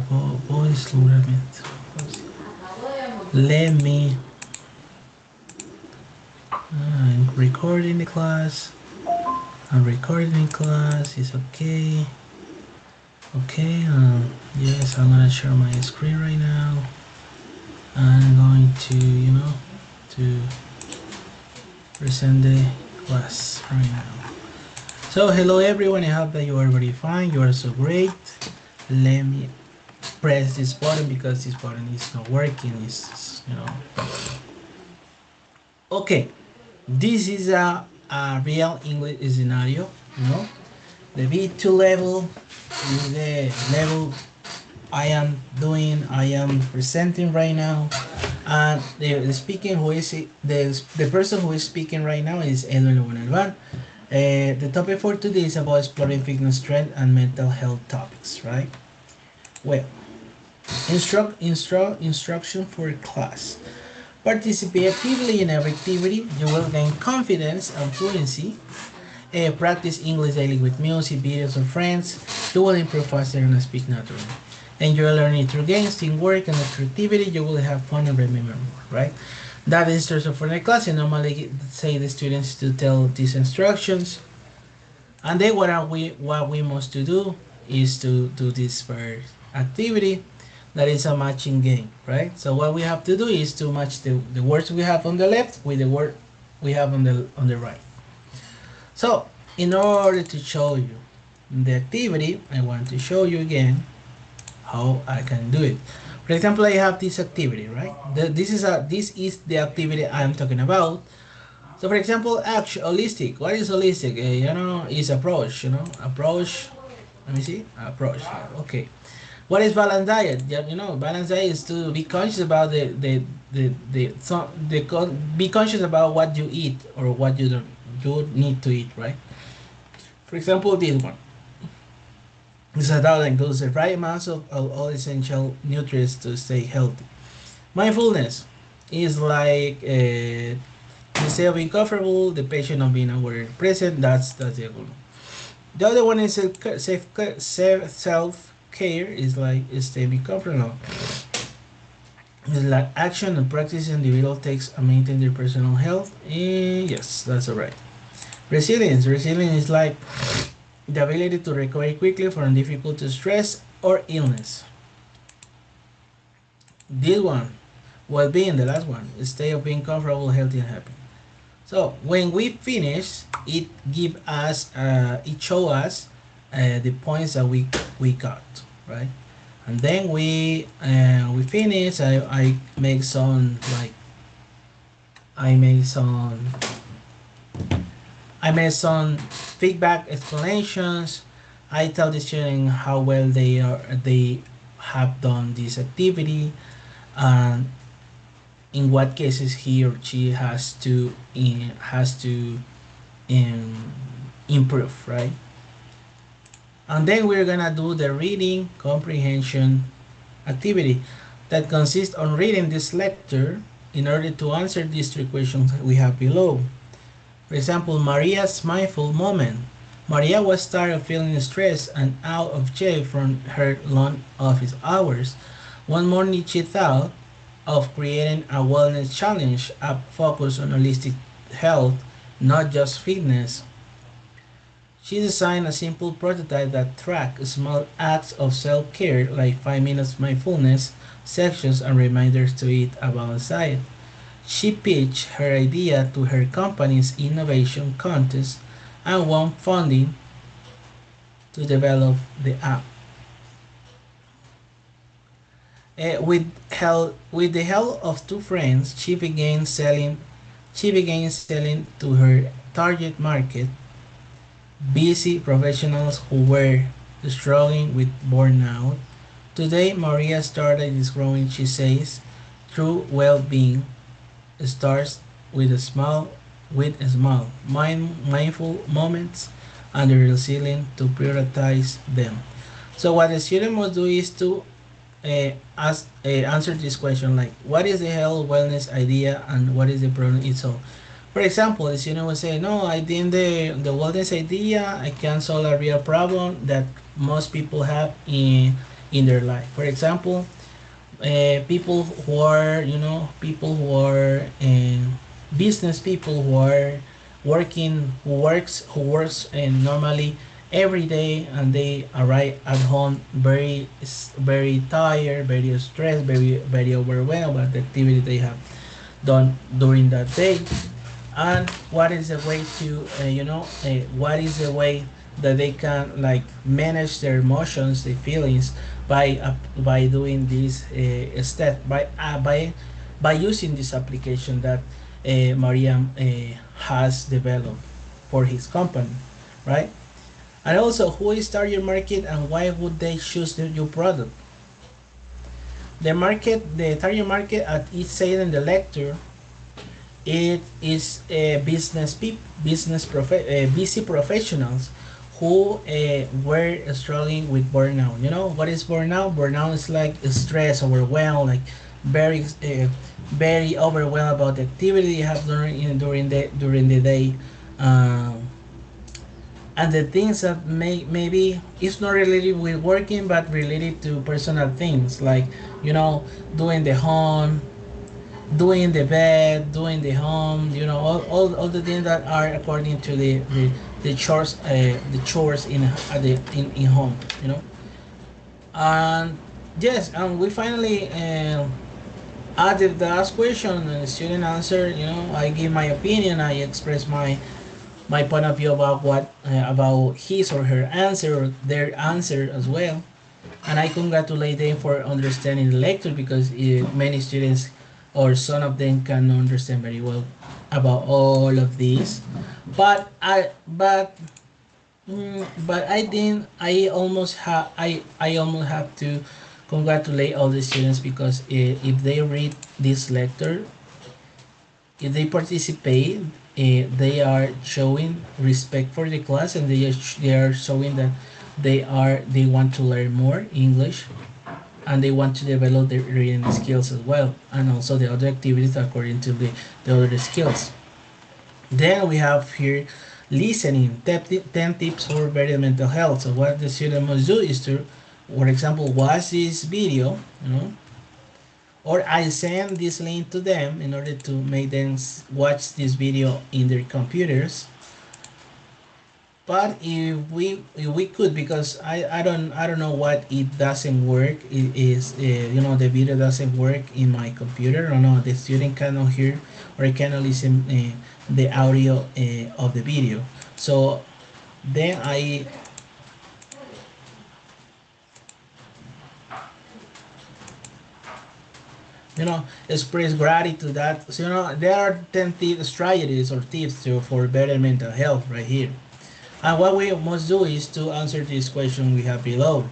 voy slowamente. Let me. I'm recording the class. I'm recording class. It's okay. Okay. Yes, I'm gonna share my screen right now. I'm going to, to present the class right now. So hello everyone. I hope that you are very fine. You are so great. Let me press this button because this button is not working. Okay. This is a real English scenario. The B2 level is the level I am presenting right now. And the speaking who is the person who is speaking right now is Edwin Bonalban. The topic for today is about exploring fitness trend and mental health topics, right? Well, instruction for class. Participate actively in every activity. You will gain confidence and fluency. Practice English daily with music, videos, or friends. You will improve faster and speak naturally. Enjoy learning through games, teamwork, and creativity. You will have fun and remember more, right? That is instruction for the class. I normally say the students to tell these instructions. And then what we must to do is to do this first activity. That is a matching game, right? So what we have to do is to match the words we have on the left with the word we have on the right. So in order to show you the activity, I want to show you again how I can do it. For example, I have this activity, right? This is the activity I'm talking about. So for example, action holistic. What is holistic? Is approach. Approach. Let me see. Approach. Okay. What is balanced diet? Yeah, balanced diet is to be conscious about be conscious about what you eat or what you need to eat, right? For example, this one. It's a diet that includes the right amounts of all essential nutrients to stay healthy. Mindfulness is like the state of being comfortable, the patient of being aware and present. That's the goal. The other one is self care. Is like stay being comfortable. It's like action and practice individual takes and maintain their personal health. And yes, that's alright. Resilience. Resilience is like the ability to recover quickly from difficult stress or illness. This one, well-being, the last one, state of being comfortable, healthy, and happy. So when we finish, it show us the points that we got, right? And then we finish. I make some like I made some feedback explanations. I tell the student how well they have done this activity, and in what cases he or she has to improve, right? And then we're gonna do the reading comprehension activity that consists on reading this lecture in order to answer these three questions we have below. For example, Maria's mindful moment. Maria was tired of feeling stressed and out of shape from her long office hours. One morning she thought of creating a wellness challenge, a focus on holistic health, not just fitness. She designed a simple prototype that tracked small acts of self-care like 5 minutes mindfulness sections and reminders to eat a balanced diet. She pitched her idea to her company's innovation contest and won funding to develop the app. With the help of two friends, she began selling to her target market, busy professionals who were struggling with burnout. Today, Maria started is growing, she says, through well-being starts with small mindful moments and the resilience to prioritize them. So what the student must do is to answer this question like what is the health wellness idea and what is the problem itself. For example, the student will say, no, I think the wellness idea I can solve a real problem that most people have in their life. For example, people who are, people who are business people who are working, who works and normally every day, and they arrive at home very tired, very stressed, very overwhelmed by the activity they have done during that day. And what is the way to what is the way that they can like manage their emotions, their feelings, by doing this step, by using this application that Mariam has developed for his company, right? And also, who is target market and why would they choose your product? The target market, as it said in the lecture, it is busy professionals who were struggling with burnout. You know what is burnout? Burnout is like stress, overwhelmed, like very overwhelmed about the activity you have during the day. Um, and the things that maybe it's not related with working but related to personal things, like you know doing the home, doing the bed, doing the home, all the things that are according to the chores in home, and yes, and we finally added the last question, and the student answer. I give my opinion, I express my point of view about what about his or her answer, or their answer as well. And I congratulate them for understanding the lecture, because many students or some of them can understand very well about all of this. But I think I almost have to congratulate all the students, because if they read this lecture, if they participate, they are showing respect for the class, and they are showing that they want to learn more English, and they want to develop their reading skills as well, and also the other activities according to the other skills. Then we have here listening, 10 tips for better mental health. So what the student must do is to, for example, watch this video, or I send this link to them in order to make them watch this video in their computers. But if we could, because I don't know what it doesn't work. It is the video doesn't work in my computer. Or no, the student cannot hear or cannot listen the audio of the video. So then I express gratitude that, so there are 10 strategies or tips for better mental health right here. And what we must do is to answer this question we have below.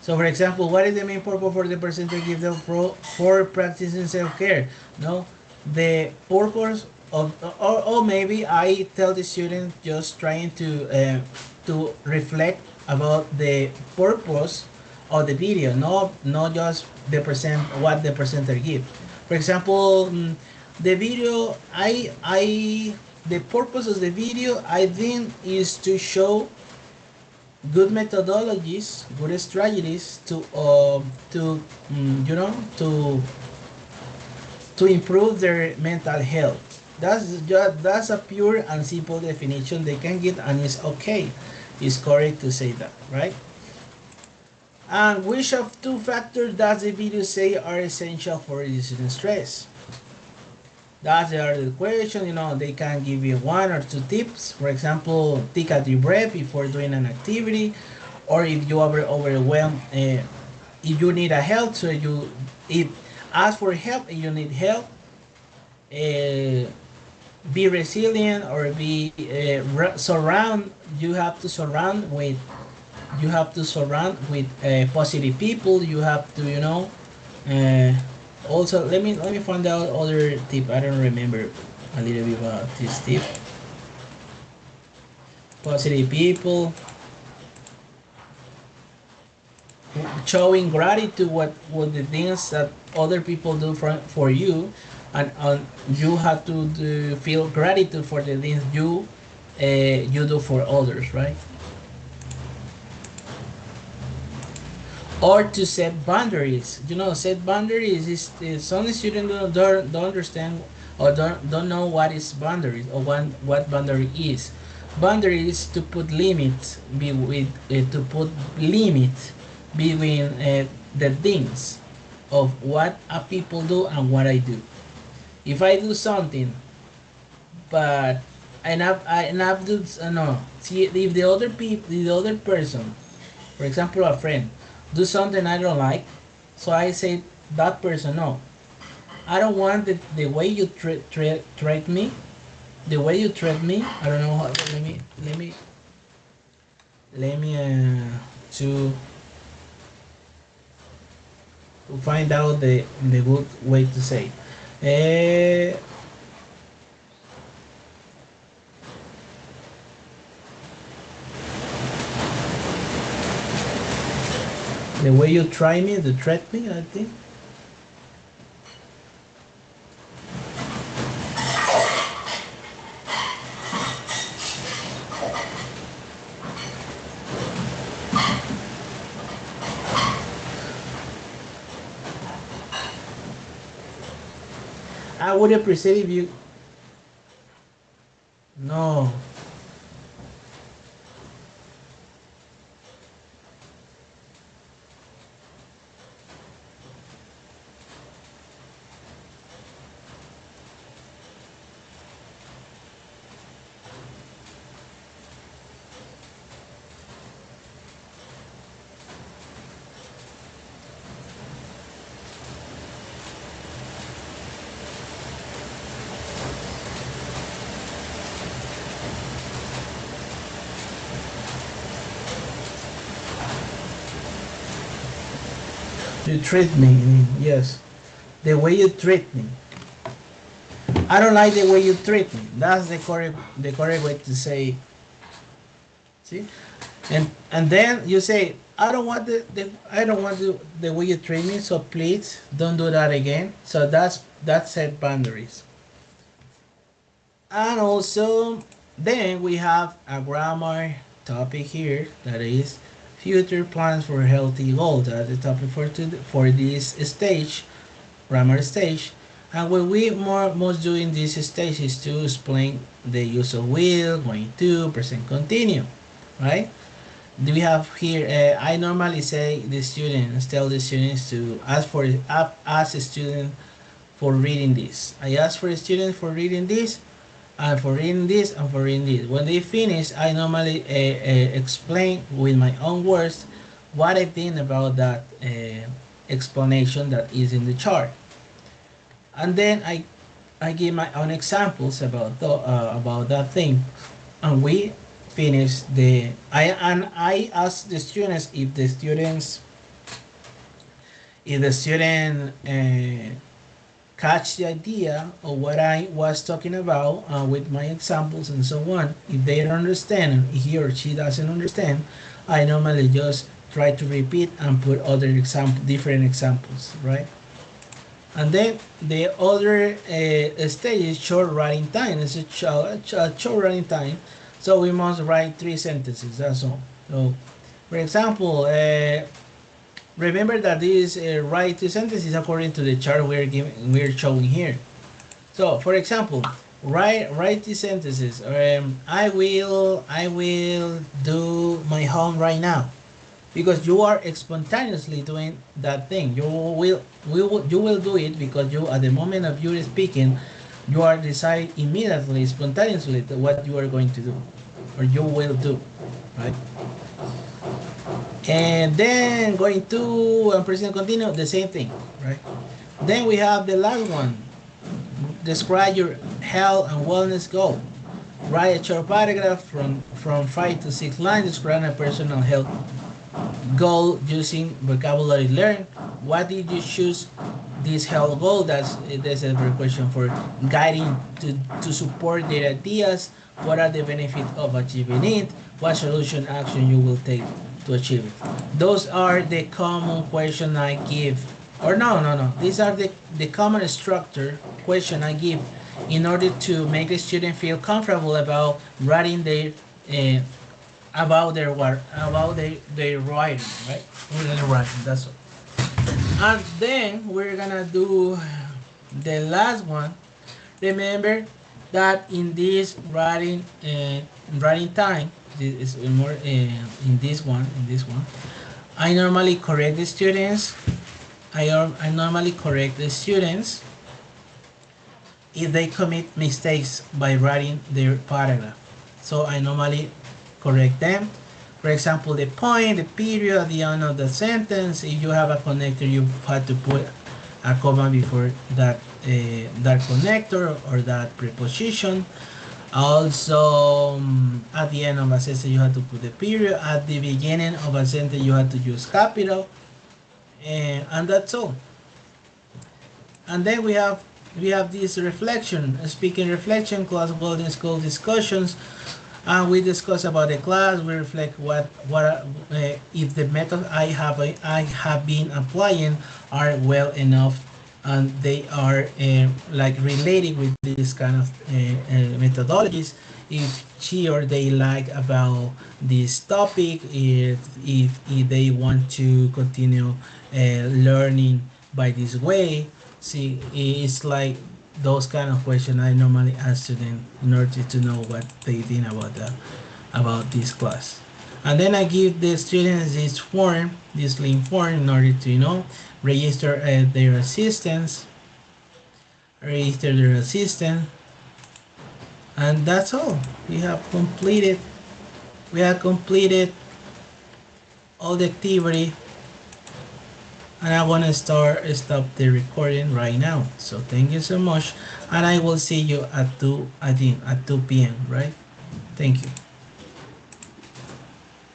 So, for example, what is the main purpose for the person to give them for practicing self-care? No, the purpose of, or maybe I tell the student just trying to reflect about the purpose of the video, not just what the presenter give. For example, the video, the purpose of the video, I think, is to show good methodologies, good strategies to to improve their mental health. That's a pure and simple definition they can get, and it's okay. It's correct to say that, right? And which of two factors does the video say are essential for reducing stress? That's the other question. They can give you one or two tips. For example, take a deep breath before doing an activity, or if you are overwhelmed, if you need a help, so if ask for help and you need help. Be resilient, or be surround. You have to surround with positive people. You have to uh, also, let me find out other tip. I don't remember a little bit about this tip. Positive people, showing gratitude, what the things that other people do for you, and you have to feel gratitude for the things you do for others, right? or to set boundaries. You know, set boundaries is some students don't understand or don't know what is boundaries or what boundary is. Boundary is to put limits be with to put limits between the things of what a people do and what I do. If I do something, but I do no. See, if the other people, the other person, for example, a friend, do something I don't like, so I say that person, no, I don't want the way you treat me, the way you treat me. I don't know how. Let me to find out the good way to say. Uh, the way you try me, to treat me, I think. I would appreciate if you. No. You treat me, yes. The way you treat me. I don't like the way you treat me. That's the correct way to say. See, and then you say, I don't want I don't want the way you treat me. So please don't do that again. So that's set boundaries. And also, then we have a grammar topic here that is future plans for healthy goals. That's the topic for this stage, grammar stage. And what we most do in this stage is to explain the use of will, going to, present continue, right? Do we have here? I normally say tell the students to ask a student for reading this. I ask for a student for reading this, and for reading this, and for reading this. When they finish, I normally explain with my own words what I think about that explanation that is in the chart, and then I give my own examples about that thing, and we finish I ask the students if the student catch the idea of what I was talking about with my examples and so on. If they don't understand, and he or she doesn't understand, I normally just try to repeat and put different examples, right? And then the other stage is short writing time. It's a short writing time, so we must write 3 sentences. That's all. So, for example, remember that this write 2 sentences according to the chart we're showing here. So, for example, write 2 sentences. I will do my home right now, because you are spontaneously doing that thing. You will do it because you, at the moment of you speaking, you are decide immediately, spontaneously what you are going to do, or you will do, right? And then going to and present continue, the same thing, right? Then we have the last one. Describe your health and wellness goal. Write a short paragraph from 5 to 6 lines describing a personal health goal using vocabulary learned. Why did you choose this health goal? That's a very question for guiding to support their ideas. What are the benefits of achieving it? What solution action you will take to achieve it? Those are the common question I give. Or no. These are the common structure question I give in order to make the student feel comfortable about writing their about their work, about their writing, right? We're gonna write, that's all. And then we're gonna do the last one. Remember that in this writing time, this is more in this one, I normally correct the students. I normally correct the students if they commit mistakes by writing their paragraph. So I normally correct them. For example, the point, the period at the end of the sentence. If you have a connector, you have to put a comma before that connector or that preposition. Also, at the end of a sentence, you have to put the period. At the beginning of a sentence, you have to use capital, and that's all. And then we have this reflection, speaking reflection, class building, school discussions, and we discuss about the class. We reflect what if the method I have been applying are well enough, and they are like related with this kind of methodologies. If she or they like about this topic, if they want to continue learning by this way. See, it's like those kind of questions I normally ask to them in order to know what they think about this class. And then I give the students this form, this link form, in order to register their assistance, register their assistant, and that's all. We have completed. We have completed all the activity, and I want to stop the recording right now. So thank you so much, and I will see you at 2, I think at 2 p.m. right? Thank you.